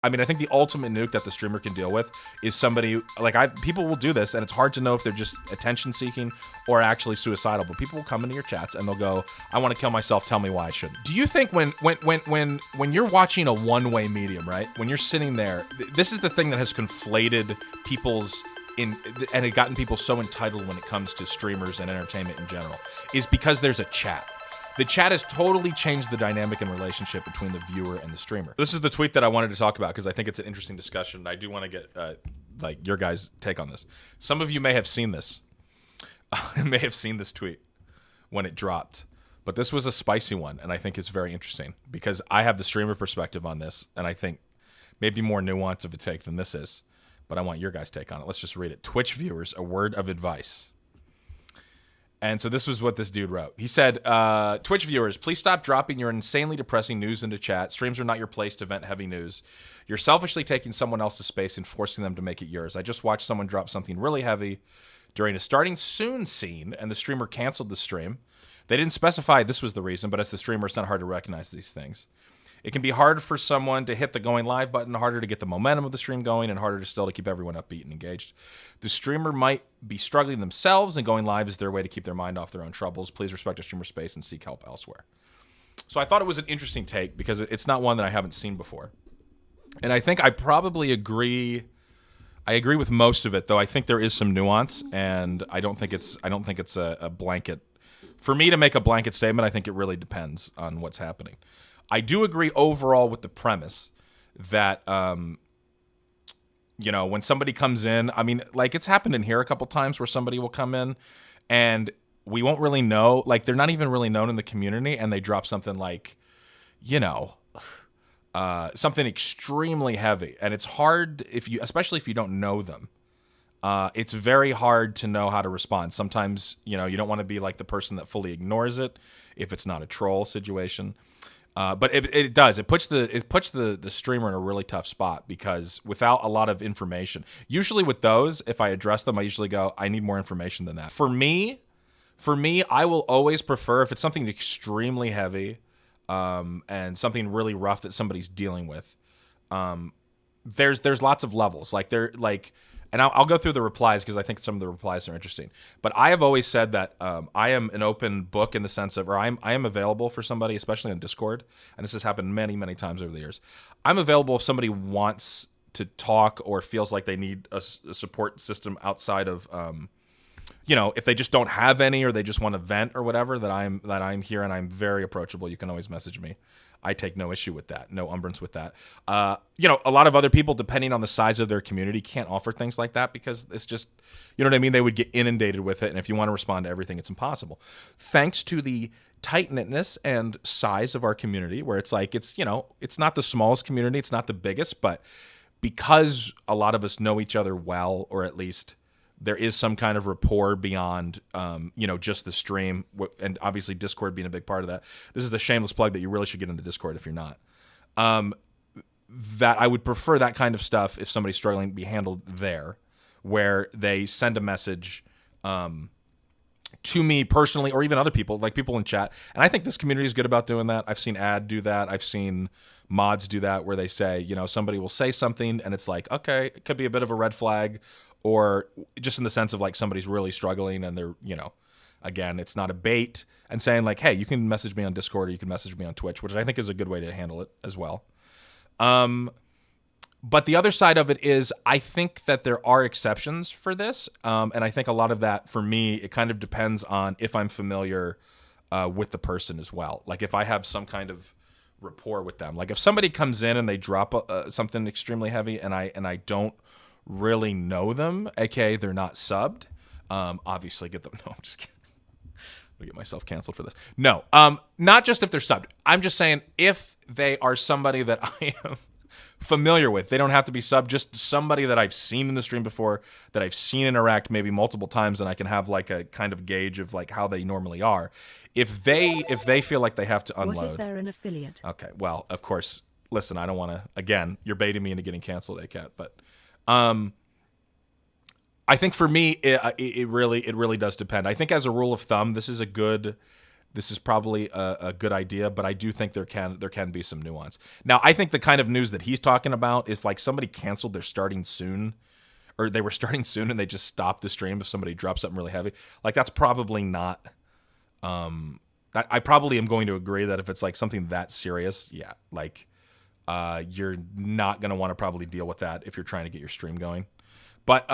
I mean, I think the ultimate nuke that the streamer can deal with is somebody like people will do this, and it's hard to know if they're just attention seeking or actually suicidal. But people will come into your chats and they'll go, "I want to kill myself. Tell me why I shouldn't." Do you think when you're watching a one-way medium, right? When you're sitting there, this is the thing that has conflated people's and it gotten people so entitled when it comes to streamers and entertainment in general, is because there's a chat. The chat has totally changed the dynamic and relationship between the viewer and the streamer. This is the tweet that I wanted to talk about because I think it's an interesting discussion. I do want to get like your guys' take on this. Some of you may have seen this. May have seen this tweet when it dropped. But this was a spicy one, and I think it's very interesting because I have the streamer perspective on this, and I think maybe more nuance of a take than this is. But I want your guys' take on it. Let's just read it. Twitch viewers, a word of advice. And so this was what this dude wrote. He said, Twitch viewers, please stop dropping your insanely depressing news into chat. Streams are not your place to vent heavy news. You're selfishly taking someone else's space and forcing them to make it yours. I just watched someone drop something really heavy during a starting soon scene, and the streamer canceled the stream. They didn't specify this was the reason, but as the streamer, it's not hard to recognize these things. It can be hard for someone to hit the going live button, harder to get the momentum of the stream going, and harder still to keep everyone upbeat and engaged. The streamer might be struggling themselves, and going live is their way to keep their mind off their own troubles. Please respect a streamer's space and seek help elsewhere. So I thought it was an interesting take because it's not one that I haven't seen before. And I think I probably agree. I agree with most of it, though I think there is some nuance, and I don't think it's a blanket. For me to make a blanket statement, I think it really depends on what's happening. I do agree overall with the premise that, you know, when somebody comes in, I mean, like it's happened in here a couple times where somebody will come in and we won't really know, like they're not even really known in the community, and they drop something like, you know, something extremely heavy. And it's hard especially if you don't know them. It's very hard to know how to respond. Sometimes, you know, you don't want to be like the person that fully ignores it if it's not a troll situation. But it does. It puts the streamer in a really tough spot because without a lot of information, usually with those, if I address them, I usually go, I need more information than that. For me, I will always prefer if it's something extremely heavy, and something really rough that somebody's dealing with. There's lots of levels. And I'll go through the replies because I think some of the replies are interesting. But I have always said that I am an open book in the sense of, or I am available for somebody, especially on Discord. And this has happened many, many times over the years. I'm available if somebody wants to talk or feels like they need a support system outside of, you know, if they just don't have any or they just want to vent or whatever, that I'm here and I'm very approachable. You can always message me. I take no issue with that, no umbrance with that. You know, a lot of other people, depending on the size of their community, can't offer things like that because it's just, you know what I mean? They would get inundated with it, and if you want to respond to everything, it's impossible. Thanks to the tight-knitness and size of our community, where it's like, it's, you know, it's not the smallest community, it's not the biggest, but because a lot of us know each other well, or at least there is some kind of rapport beyond, you know, just the stream, and obviously Discord being a big part of that. This is a shameless plug that you really should get into Discord if you're not. That I would prefer that kind of stuff if somebody's struggling to be handled there, where they send a message to me personally, or even other people, like people in chat. And I think this community is good about doing that. I've seen Ad do that. I've seen mods do that, where they say, you know, somebody will say something and it's like, okay, it could be a bit of a red flag, or just in the sense of like somebody's really struggling and they're, you know, again, it's not a bait, and saying like, hey, you can message me on Discord or you can message me on Twitch, which I think is a good way to handle it as well. But the other side of it is, I think that there are exceptions for this. And I think a lot of that, for me, it kind of depends on if I'm familiar with the person as well. Like if I have some kind of rapport with them. Like if somebody comes in and they drop something extremely heavy and I don't really know them, aka they're not subbed, obviously get them. No, I'm just kidding. I'm gonna get myself canceled for this. No, not just if they're subbed. I'm just saying if they are somebody that I am familiar with. They don't have to be subbed, just somebody that I've seen in the stream before, that I've seen interact maybe multiple times, and I can have like a kind of gauge of like how they normally are. If they feel like they have to unload. What if they're an affiliate? Okay, well, of course, listen, I don't want to, again, you're baiting me into getting canceled, ACAT, but I think for me, it really does depend. I think as a rule of thumb, this is a good this is probably a good idea, but I do think there can be some nuance. Now, I think the kind of news that he's talking about is like somebody canceled their starting soon, or they were starting soon and they just stopped the stream if somebody dropped something really heavy. Like that's probably not. I probably am going to agree that if it's like something that serious, yeah, like you're not going to want to probably deal with that if you're trying to get your stream going. But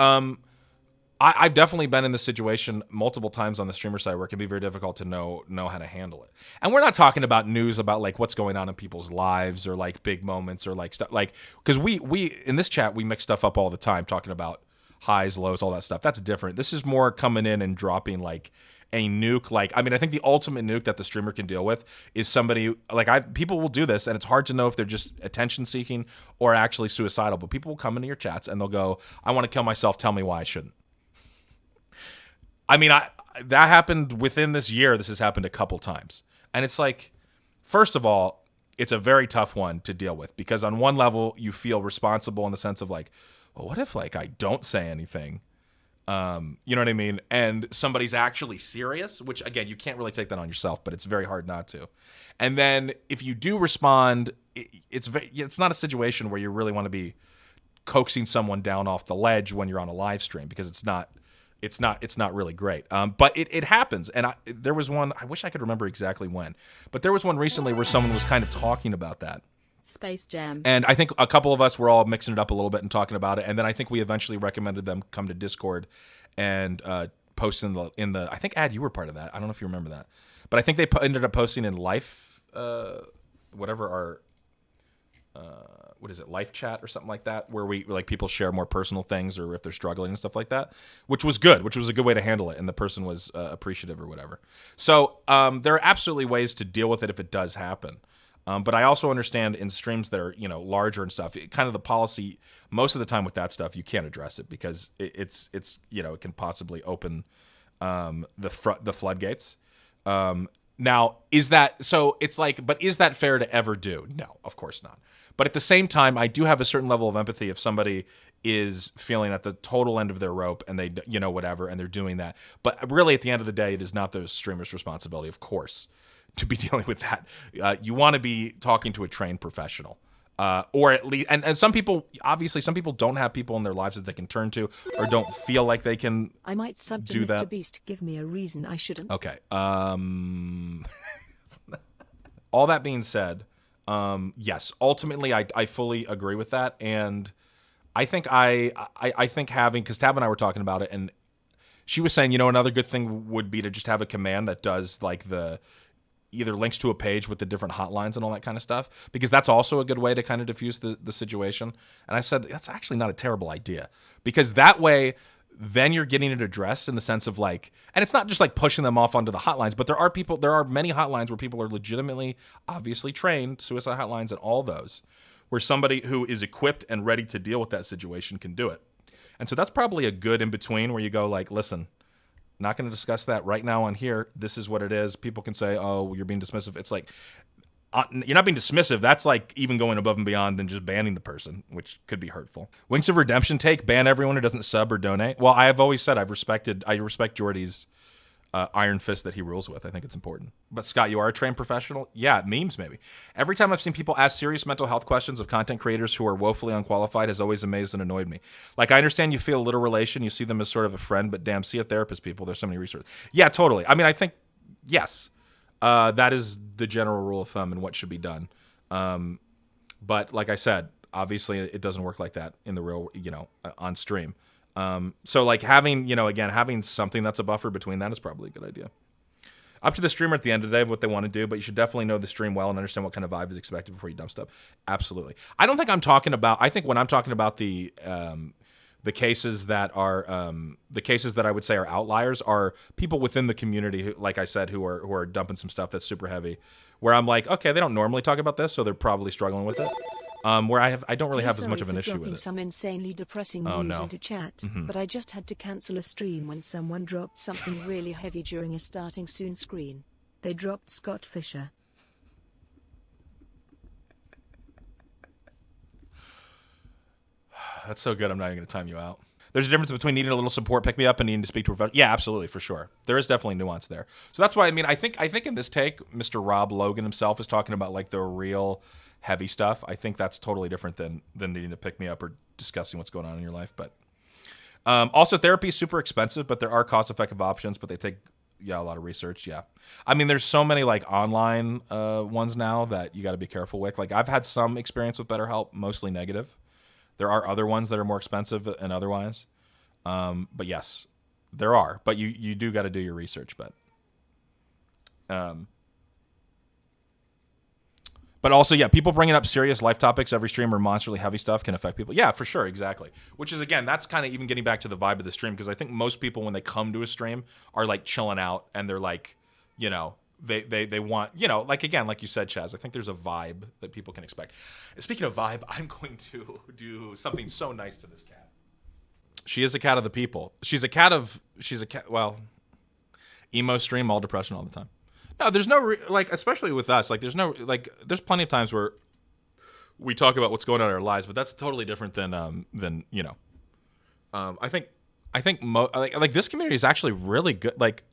I've definitely been in this situation multiple times on the streamer side where it can be very difficult to know how to handle it. And we're not talking about news about like what's going on in people's lives or like big moments or like stuff like, because we in this chat we mix stuff up all the time talking about highs, lows, all that stuff. That's different. This is more coming in and dropping like a nuke. Like, I mean, I think the ultimate nuke that the streamer can deal with is somebody like people will do this, and it's hard to know if they're just attention seeking or actually suicidal. But people will come into your chats and they'll go, "I want to kill myself. Tell me why I shouldn't." I mean, that happened within this year. This has happened a couple times. And it's like, first of all, it's a very tough one to deal with because on one level, you feel responsible in the sense of like, well, what if like I don't say anything? You know what I mean? And somebody's actually serious, which again, you can't really take that on yourself, but it's very hard not to. And then if you do respond, it's not a situation where you really want to be coaxing someone down off the ledge when you're on a live stream because it's not really great. But it happens. And there was one, I wish I could remember exactly when, but there was one recently where someone was kind of talking about that. Space Jam. And I think a couple of us were all mixing it up a little bit and talking about it. And then I think we eventually recommended them come to Discord and post in the, I think, Ad, you were part of that. I don't know if you remember that. But I think they ended up posting in Life, whatever our, what is it, Life Chat or something like that, where we like people share more personal things or if they're struggling and stuff like that, which was good, which was a good way to handle it, and the person was appreciative or whatever. So there are absolutely ways to deal with it if it does happen. But I also understand in streams that are larger and stuff, kind of the policy most of the time with that stuff you can't address it because it's it can possibly open the floodgates. Now is that so? It's like, but is that fair to ever do? No, of course not. But at the same time, I do have a certain level of empathy if somebody is feeling at the total end of their rope and they, whatever, and they're doing that. But really, at the end of the day, it is not the streamer's responsibility, of course, to be dealing with that. You want to be talking to a trained professional. Or at least, and some people, obviously, some people don't have people in their lives that they can turn to or don't feel like they can I might sub to do Mr. that. Beast. Give me a reason I shouldn't. Okay. All that being said, yes, ultimately, I fully agree with that. And I think I think having, because Tab and I were talking about it, and she was saying, another good thing would be to just have a command that does like either links to a page with the different hotlines and all that kind of stuff, because that's also a good way to kind of diffuse the situation. And I said, that's actually not a terrible idea, because that way, then you're getting it addressed in the sense of like, and it's not just like pushing them off onto the hotlines, but there are many hotlines where people are legitimately, obviously trained, suicide hotlines and all those, where somebody who is equipped and ready to deal with that situation can do it. And so that's probably a good in between where you go like, listen, not going to discuss that right now on here. This is what it is. People can say, oh, you're being dismissive. It's like, you're not being dismissive. That's like even going above and beyond than just banning the person, which could be hurtful. Wings of Redemption take, ban everyone who doesn't sub or donate. Well, I have always said I respect Jordy's iron fist that he rules with. I think it's important. But Scott, you are a trained professional? Yeah, memes maybe. Every time I've seen people ask serious mental health questions of content creators who are woefully unqualified has always amazed and annoyed me. Like, I understand you feel a little relation, you see them as sort of a friend, but damn, see a therapist, people. There's so many resources. Yeah, totally. I mean, I think, yes, that is the general rule of thumb and what should be done. But like I said, obviously it doesn't work like that in the real, on stream. So like having, again, having something that's a buffer between that is probably a good idea. Up to the streamer at the end of the day of what they want to do, but you should definitely know the stream well and understand what kind of vibe is expected before you dump stuff. Absolutely. I don't think I'm talking about, I think when I'm talking about the cases that are, the cases that I would say are outliers are people within the community, who, like I said, who are dumping some stuff that's super heavy, where I'm like, okay, they don't normally talk about this, so they're probably struggling with it. Where I don't really have as much of an issue with it. Some insanely depressing news into chat, but I just had to cancel a stream when someone dropped something really heavy during a starting soon screen. They dropped Scott Fisher. That's so good. I'm not even going to time you out. There's a difference between needing a little support, pick me up, and needing to speak to a professional. Yeah, absolutely, for sure. There is definitely nuance there. So that's why, I mean, I think in this take, Mr. Rob Logan himself is talking about like the real heavy stuff. I think that's totally different than needing to pick me up or discussing what's going on in your life. But also, therapy is super expensive, but there are cost-effective options, but they take a lot of research. Yeah, I mean, there's so many like online ones now that you got to be careful with. Like I've had some experience with BetterHelp, mostly negative. There are other ones that are more expensive and otherwise. But yes, there are. But you do got to do your research. But also, yeah, people bringing up serious life topics every stream or monsterly heavy stuff can affect people. Yeah, for sure, exactly. Which is, again, that's kind of even getting back to the vibe of the stream, because I think most people, when they come to a stream, are like chilling out and they're like, you know, they want, you know, like, again, like you said, Chaz, I think there's a vibe that people can expect. Speaking of vibe, I'm going to do something so nice to this cat. She is a cat of the people. She's a cat, well, emo stream, all depression all the time. No, there's no, like, especially with us, like, there's plenty of times where we talk about what's going on in our lives, but that's totally different than you know. I think like this community is actually really good. Like,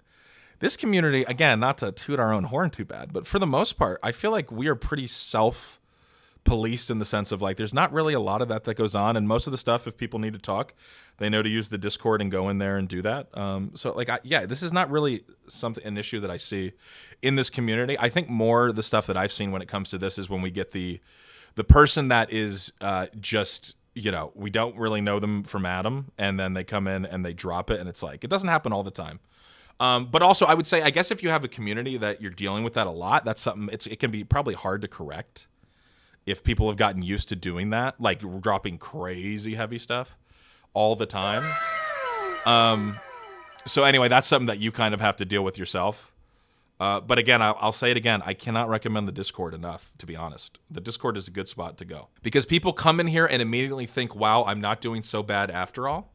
this community, again, not to toot our own horn too bad, but for the most part, I feel like we are pretty self-policed in the sense of, like, there's not really a lot of that goes on, and most of the stuff, if people need to talk, they know to use the Discord and go in there and do that. So, like, this is not really an issue that I see in this community. I think more the stuff that I've seen when it comes to this is when we get the person that is just, you know, we don't really know them from Adam, and then they come in and they drop it, and it's like, it doesn't happen all the time. But also, I would say, I guess if you have a community that you're dealing with that a lot, that's something, it can be probably hard to correct if people have gotten used to doing that, like dropping crazy heavy stuff all the time. So anyway, that's something that you kind of have to deal with yourself. But again, I'll say it again, I cannot recommend the Discord enough, to be honest. The Discord is a good spot to go. Because people come in here and immediately think, wow, I'm not doing so bad after all.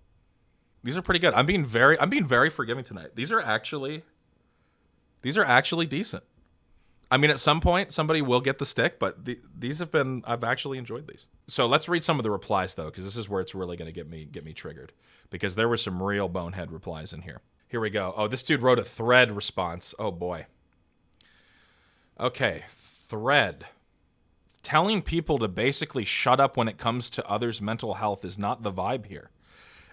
These are pretty good. I'm being very forgiving tonight. These are actually decent. I mean, at some point, somebody will get the stick, but I've actually enjoyed these. So let's read some of the replies, though, because this is where it's really going to get me triggered. Because there were some real bonehead replies in here. Here we go. Oh, this dude wrote a thread response. Oh, boy. Okay, thread. Telling people to basically shut up when it comes to others' mental health is not the vibe here.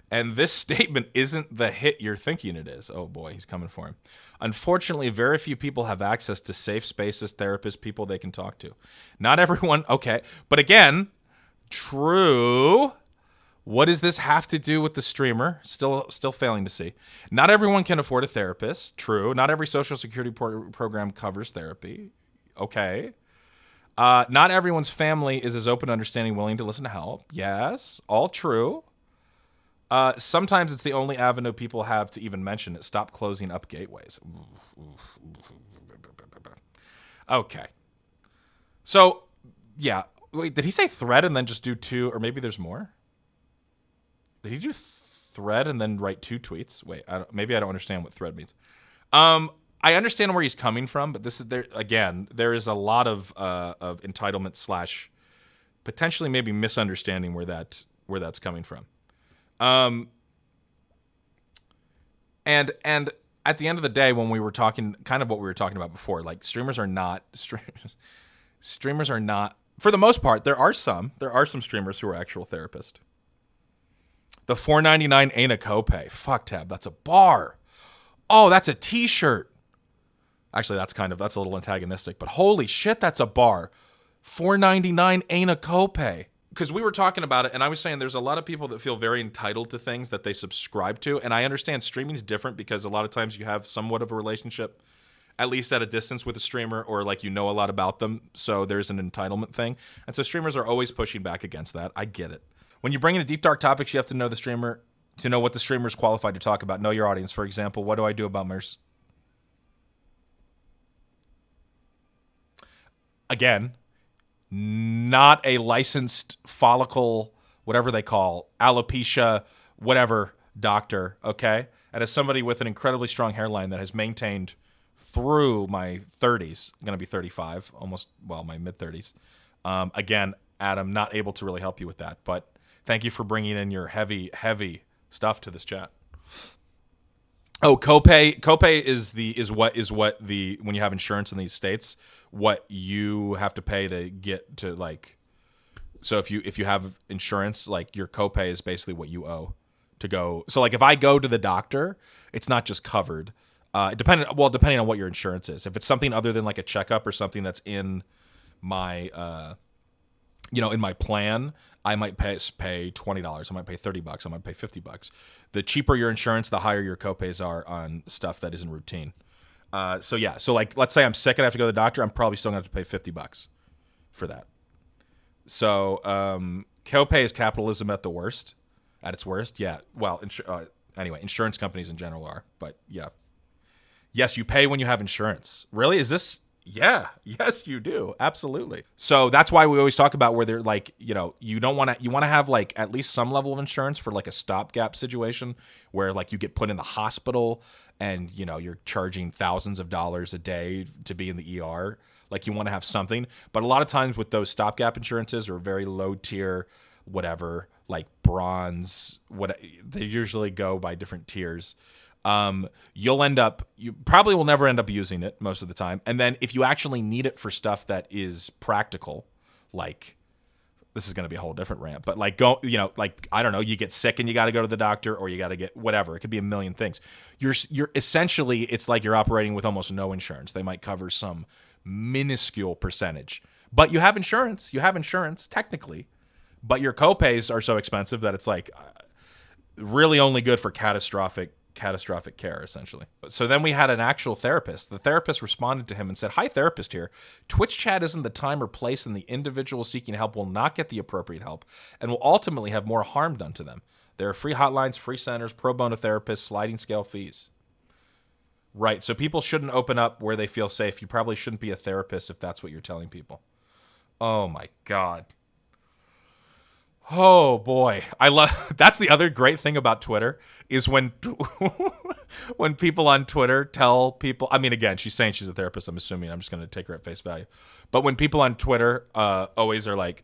And this statement isn't the hit you're thinking it is. Oh boy, he's coming for him. Unfortunately, very few people have access to safe spaces, therapists, people they can talk to. Not everyone, okay. But again, true. What does this have to do with the streamer? Still failing to see. Not everyone can afford a therapist. True. Not every social security program covers therapy. Okay. Not everyone's family is as open, understanding, willing to listen to help. Yes, all true. Sometimes it's the only avenue people have to even mention it. Stop closing up gateways. Okay. So, yeah. Wait, did he say thread and then just do two? Or maybe there's more? Did he do thread and then write two tweets? Wait, maybe I don't understand what thread means. I understand where he's coming from, but there is a lot of entitlement / potentially maybe misunderstanding where that's coming from. And at the end of the day, when we were talking, kind of what we were talking about before, like streamers are not, for the most part, there are some streamers who are actual therapists. The $4.99 ain't a copay. Fuck, Tab, that's a bar. Oh, that's a t-shirt. Actually, that's a little antagonistic, but holy shit, that's a bar. $4.99 ain't a copay. Because we were talking about it, and I was saying there's a lot of people that feel very entitled to things that they subscribe to, and I understand streaming's different because a lot of times you have somewhat of a relationship, at least at a distance, with a streamer, or like you know a lot about them, so there's an entitlement thing. And so streamers are always pushing back against that. I get it. When you bring in deep, dark topics, you have to know the streamer to know what the streamer is qualified to talk about. Know your audience. For example, what do I do about MERS? Again, not a licensed follicle, whatever they call, alopecia, whatever doctor, okay? And as somebody with an incredibly strong hairline that has maintained through my 30s, I'm going to be 35, my mid-30s. Again, Adam, not able to really help you with that, but thank you for bringing in your heavy, heavy stuff to this chat. Oh, copay is what the when you have insurance in these states, what you have to pay to get to like. So if you have insurance, like your copay is basically what you owe to go. So like if I go to the doctor, it's not just covered. Depending on what your insurance is. If it's something other than like a checkup or something that's in my in my plan, I might pay $20. I might pay $30. I might pay $50. The cheaper your insurance, the higher your copays are on stuff that isn't routine. So like let's say I'm sick and I have to go to the doctor, I'm probably still gonna have to pay $50 for that. So copay is capitalism at its worst. Yeah. Well, anyway, insurance companies in general are, but yeah. Yes, you pay when you have insurance. Really? Is this? Yeah. Yes, you do. Absolutely. So that's why we always talk about where they're like, you want to have like at least some level of insurance for like a stopgap situation where like you get put in the hospital and, you're charging thousands of dollars a day to be in the ER. Like you want to have something. But a lot of times with those stopgap insurances or very low tier, whatever, like bronze, they usually go by different tiers. You probably will never end up using it most of the time. And then if you actually need it for stuff that is practical, like this is going to be a whole different rant, but like I don't know, you get sick and you got to go to the doctor or you got to get whatever. It could be a million things. You're essentially, it's like you're operating with almost no insurance. They might cover some minuscule percentage, but you have insurance. You have insurance technically, but your copays are so expensive that it's like really only good for catastrophic care, essentially. So then we had an actual therapist. The therapist responded to him and said, "Hi, therapist here. Twitch chat isn't the time or place, and the individual seeking help will not get the appropriate help and will ultimately have more harm done to them. There are free hotlines, free centers, pro bono therapists, sliding scale fees." Right. So people shouldn't open up where they feel safe. You probably shouldn't be a therapist if that's what you're telling people. Oh my God. Oh boy, that's the other great thing about Twitter is when people on Twitter tell people, I mean, again, she's saying she's a therapist, I'm assuming, I'm just going to take her at face value. But when people on Twitter always are like,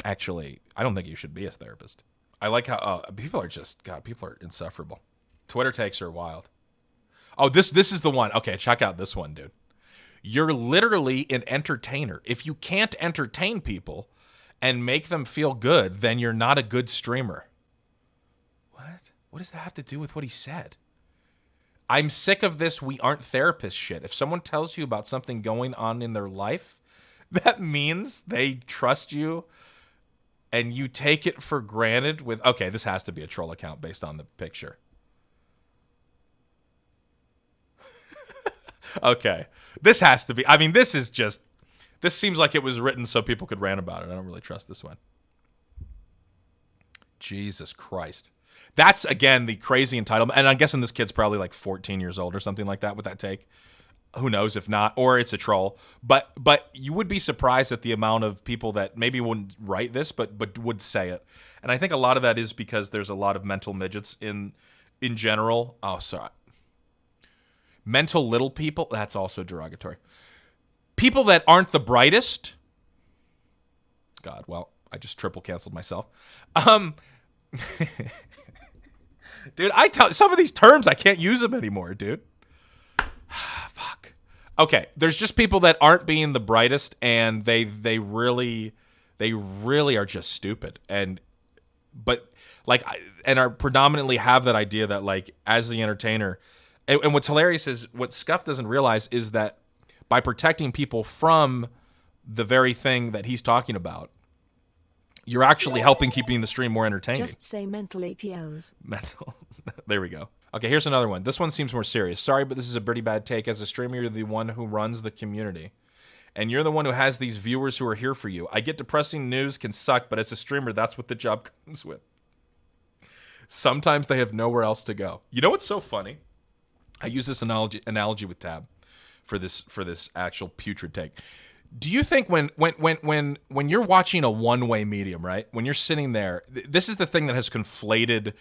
actually, I don't think you should be a therapist. I like how people are insufferable. Twitter takes are wild. Oh, this is the one. Okay, check out this one, dude. You're literally an entertainer. If you can't entertain people and make them feel good, then you're not a good streamer. What? What does that have to do with what he said? I'm sick of this we aren't therapists shit. If someone tells you about something going on in their life, that means they trust you and you take it for granted with, okay, this has to be a troll account based on the picture. Okay. This has to be, I mean, this seems like it was written so people could rant about it. I don't really trust this one. Jesus Christ. That's, again, the crazy entitlement. And I'm guessing this kid's probably like 14 years old or something like that with that take. Who knows if not, or it's a troll. But you would be surprised at the amount of people that maybe wouldn't write this, but would say it. And I think a lot of that is because there's a lot of mental midgets in general. Oh, sorry. Mental little people, that's also derogatory. People that aren't the brightest. God, well, I just triple canceled myself. Dude, some of these terms, I can't use them anymore, dude. Fuck. Okay, there's just people that aren't being the brightest, and they really are just stupid, and are predominantly have that idea that like as the entertainer, and what's hilarious is what Scuff doesn't realize is that by protecting people from the very thing that he's talking about, you're actually helping keeping the stream more entertaining. Just say mental APLs. Mental. There we go. Okay, here's another one. This one seems more serious. Sorry, but this is a pretty bad take. As a streamer, you're the one who runs the community. And you're the one who has these viewers who are here for you. I get depressing news can suck, but as a streamer, that's what the job comes with. Sometimes they have nowhere else to go. You know what's so funny? I use this analogy with Tab for this actual putrid take. Do you think when you're watching a one-way medium, right? When you're sitting there, this is the thing that has conflated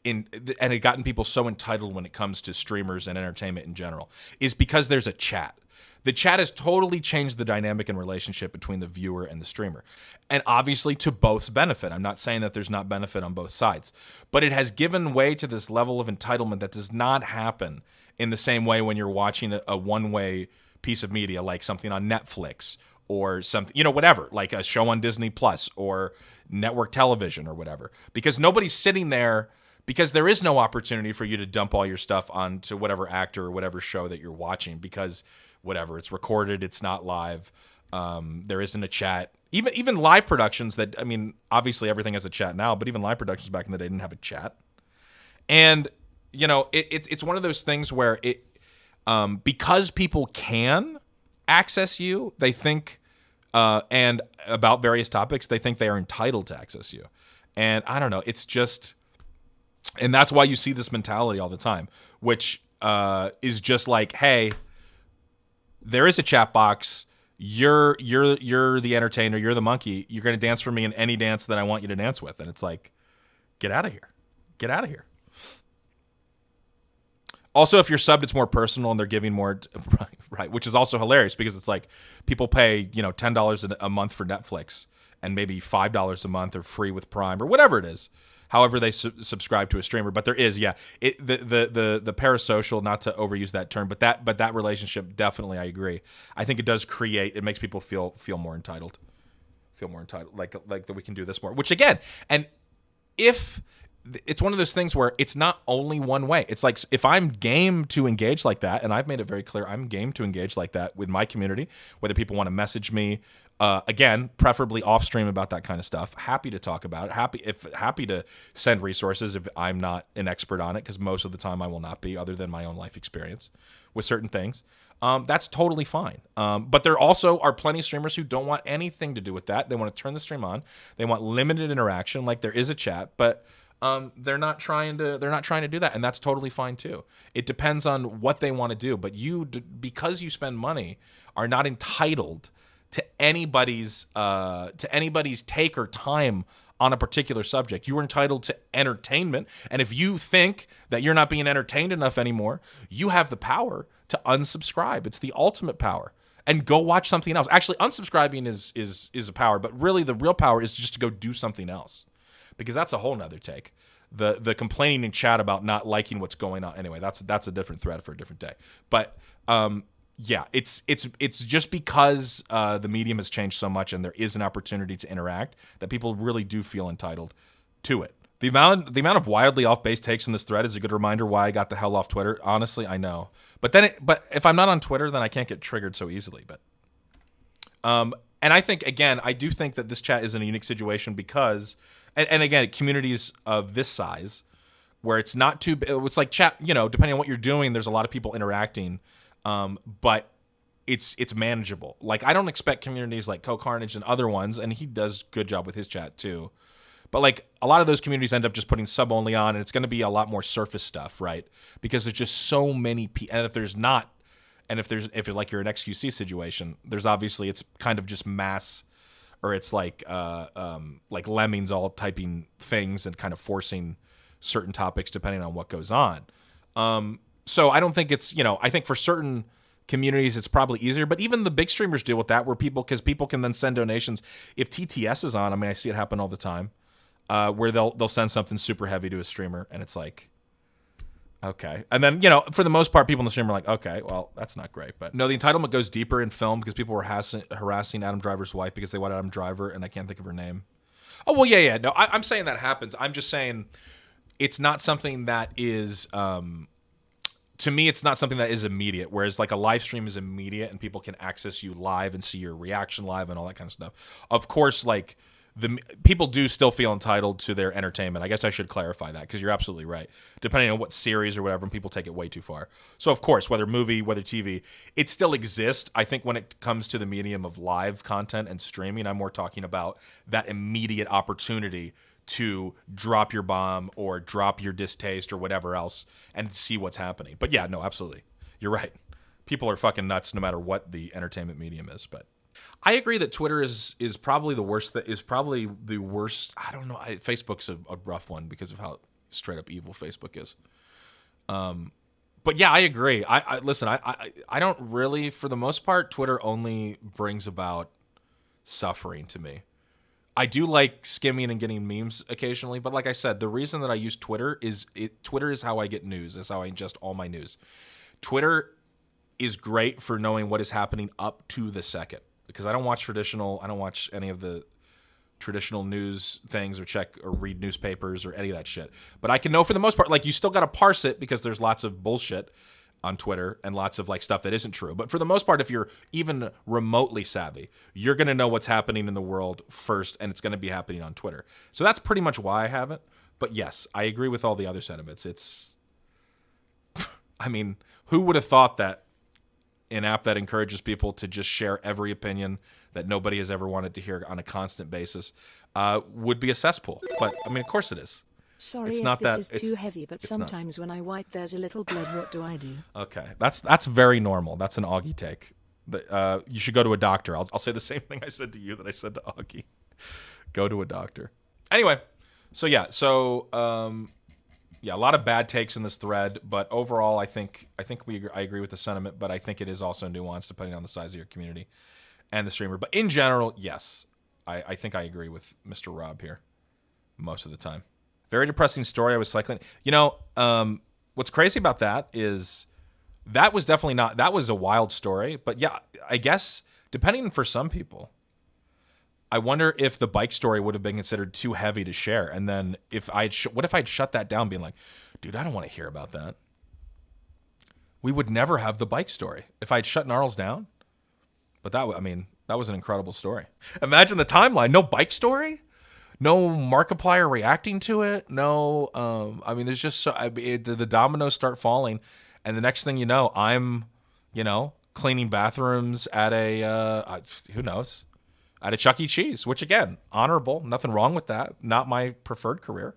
and it gotten people so entitled when it comes to streamers and entertainment in general, is because there's a chat. The chat has totally changed the dynamic and relationship between the viewer and the streamer. And obviously to both's benefit. I'm not saying that there's not benefit on both sides. But it has given way to this level of entitlement that does not happen in the same way when you're watching a one-way piece of media, like something on Netflix or something, you know, whatever, like a show on Disney Plus or network television or whatever. Because nobody's sitting there, because there is no opportunity for you to dump all your stuff onto whatever actor or whatever show that you're watching, because whatever, it's recorded, it's not live, there isn't a chat. Even live productions that, I mean, obviously everything has a chat now, but even live productions back in the day didn't have a chat. And, you know, it's one of those things where because people can access you, they think, and about various topics, they think they are entitled to access you. And I don't know, it's just, and that's why you see this mentality all the time, which is just like, hey, there is a chat box. You're the entertainer. You're the monkey. You're going to dance for me in any dance that I want you to dance with. And it's like, get out of here. Get out of here. Also, if you're subbed, it's more personal and they're giving more, right? Which is also hilarious because it's like people pay, you know, $10 a month for Netflix and maybe $5 a month or free with Prime or whatever it is. However they subscribe to a streamer, but there is, the parasocial, not to overuse that term, but that relationship, definitely, I agree. I think it does create, it makes people feel more entitled, like that we can do this more. Which again, and if it's one of those things where it's not only one way. It's like if I'm game to engage like that, and I've made it very clear, I'm game to engage like that with my community, whether people want to message me. Again, preferably off stream about that kind of stuff. Happy to talk about it. Happy to send resources if I'm not an expert on it, because most of the time I will not be, other than my own life experience with certain things. That's totally fine. But there also are plenty of streamers who don't want anything to do with that. They want to turn the stream on. They want limited interaction, like there is a chat, but they're not trying to do that, and that's totally fine too. It depends on what they want to do. But you, because you spend money, are not entitled to anybody's take or time on a particular subject. You are entitled to entertainment, and if you think that you're not being entertained enough anymore, you have the power to unsubscribe. It's the ultimate power, and go watch something else. Actually, unsubscribing is a power, but really the real power is just to go do something else, because that's a whole nother take. The complaining in chat about not liking what's going on. Anyway, that's a different thread for a different day. But yeah, it's just because the medium has changed so much and there is an opportunity to interact that people really do feel entitled to it. The amount of wildly off base takes in this thread is a good reminder why I got the hell off Twitter. Honestly, I know. But if I'm not on Twitter, then I can't get triggered so easily. But and I think, again, I do think that this chat is in a unique situation because, and again, communities of this size where it's not too, it's like chat, you know, depending on what you're doing, there's a lot of people interacting. But it's manageable. Like, I don't expect communities like CoCarnage and other ones, and he does good job with his chat too. But like a lot of those communities end up just putting sub only on, and it's going to be a lot more surface stuff, right? Because there's just so many people, and if you're like you're an XQC situation, there's obviously, it's kind of just mass, or it's like lemmings all typing things and kind of forcing certain topics depending on what goes on. So I don't think it's, you know, I think for certain communities it's probably easier, but even the big streamers deal with that, where people can then send donations. If TTS is on, I mean, I see it happen all the time, where they'll send something super heavy to a streamer, and it's like, okay. And then, you know, for the most part, people in the stream are like, okay, well, that's not great. But no, the entitlement goes deeper in film because people were harassing Adam Driver's wife because they wanted Adam Driver, and I can't think of her name. Oh, well, yeah. No, I'm saying that happens. I'm just saying it's not something that is, to me, it's not something that is immediate, whereas like a live stream is immediate and people can access you live and see your reaction live and all that kind of stuff. Of course, like the people do still feel entitled to their entertainment. I guess I should clarify that, because you're absolutely right. Depending on what series or whatever, people take it way too far. So of course, whether movie, whether TV, it still exists. I think when it comes to the medium of live content and streaming, I'm more talking about that immediate opportunity to drop your bomb or drop your distaste or whatever else and see what's happening. But yeah, no, absolutely. You're right. People are fucking nuts no matter what the entertainment medium is. But I agree that Twitter is probably the worst. That is probably the worst. I don't know. Facebook's a rough one because of how straight up evil Facebook is. But But yeah, I agree. Listen. I don't really, for the most part, Twitter only brings about suffering to me. I do like skimming and getting memes occasionally, but like I said, the reason that I use Twitter is Twitter is how I get news. Is how I ingest all my news. Twitter is great for knowing what is happening up to the second, because I don't watch any of the traditional news things or check or read newspapers or any of that shit. But I can know for the most part, like, you still got to parse it because there's lots of bullshit on Twitter and lots of like stuff that isn't true. But for the most part, if you're even remotely savvy, you're going to know what's happening in the world first, and it's going to be happening on Twitter. So that's pretty much why I have it. But yes, I agree with all the other sentiments. It's, I mean, who would have thought that an app that encourages people to just share every opinion that nobody has ever wanted to hear on a constant basis would be a cesspool? But I mean, of course it is. Sorry if this is too heavy, but sometimes when I wipe there's a little blood. What do I do? Okay, that's very normal. That's an Augie take. You should go to a doctor. I'll say the same thing I said to you that I said to Augie. Go to a doctor. Anyway, yeah, a lot of bad takes in this thread, but overall, I think I agree with the sentiment, but I think it is also nuanced depending on the size of your community and the streamer. But in general, yes, I think I agree with Mr. Rob here most of the time. Very depressing story. I was cycling. You know, what's crazy about that is that was definitely not, that was a wild story. But yeah, I guess depending for some people, I wonder if the bike story would have been considered too heavy to share. And then what if I'd shut that down being like, dude, I don't want to hear about that. We would never have the bike story if I'd shut Gnarls down. But that was an incredible story. Imagine the timeline. No bike story? No Markiplier reacting to it. No, there's just the dominoes start falling, and the next thing you know, I'm, cleaning bathrooms at a who knows, at a Chuck E. Cheese, which again, honorable, nothing wrong with that. Not my preferred career,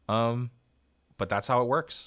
but that's how it works.